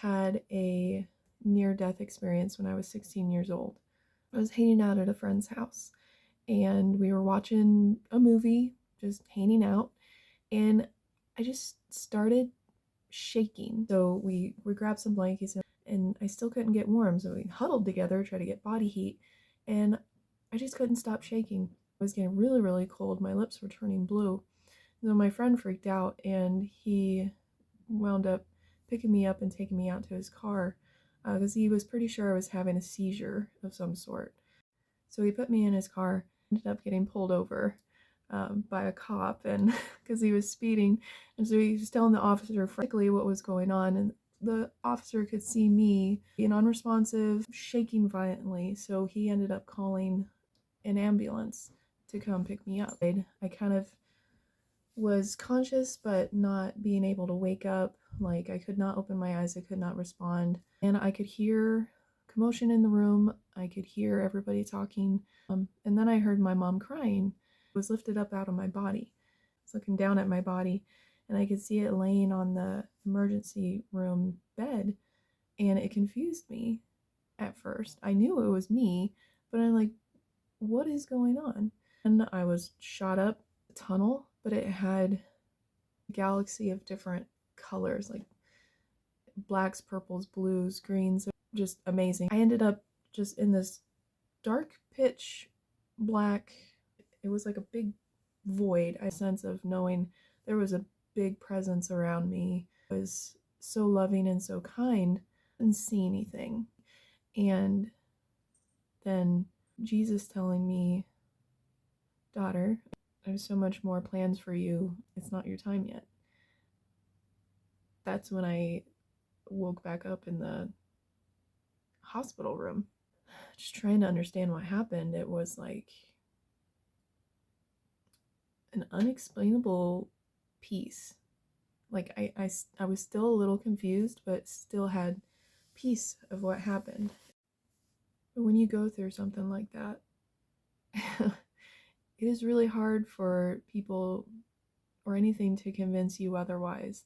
had a near-death experience when I was 16 years old. I was hanging out at a friend's house and we were watching a movie, just hanging out, and I just started shaking. So we grabbed some blankets and I still couldn't get warm, so we huddled together, tried to get body heat, and I just couldn't stop shaking. I was getting really, really cold. My lips were turning blue. So my friend freaked out and he wound up picking me up and taking me out to his car because he was pretty sure I was having a seizure of some sort. So he put me in his car, ended up getting pulled over by a cop, and because he was speeding, and so he was telling the officer frankly what was going on, and the officer could see me being unresponsive, shaking violently, so he ended up calling an ambulance to come pick me up. I kind of was conscious but not being able to wake up. Like, I could not open my eyes, I could not respond, and I could hear commotion in the room. I could hear everybody talking, and then I heard my mom crying. I was lifted up out of my body. I was looking down at my body and I could see it laying on the emergency room bed, and it confused me at first. I knew it was me, but I'm like, what is going on? And I was shot up a tunnel, but it had a galaxy of different colors, like blacks, purples, blues, greens, just amazing. I ended up just in this dark pitch black. It was like a big void. I had a sense of knowing there was a big presence around me. It was so loving and so kind. I didn't see anything. And then Jesus telling me, daughter, I have so much more plans for you. It's not your time yet. That's when I woke back up in the hospital room, just trying to understand what happened. It was like an unexplainable peace. Like, I was still a little confused, but still had peace of what happened. But when you go through something like that, it is really hard for people or anything to convince you otherwise.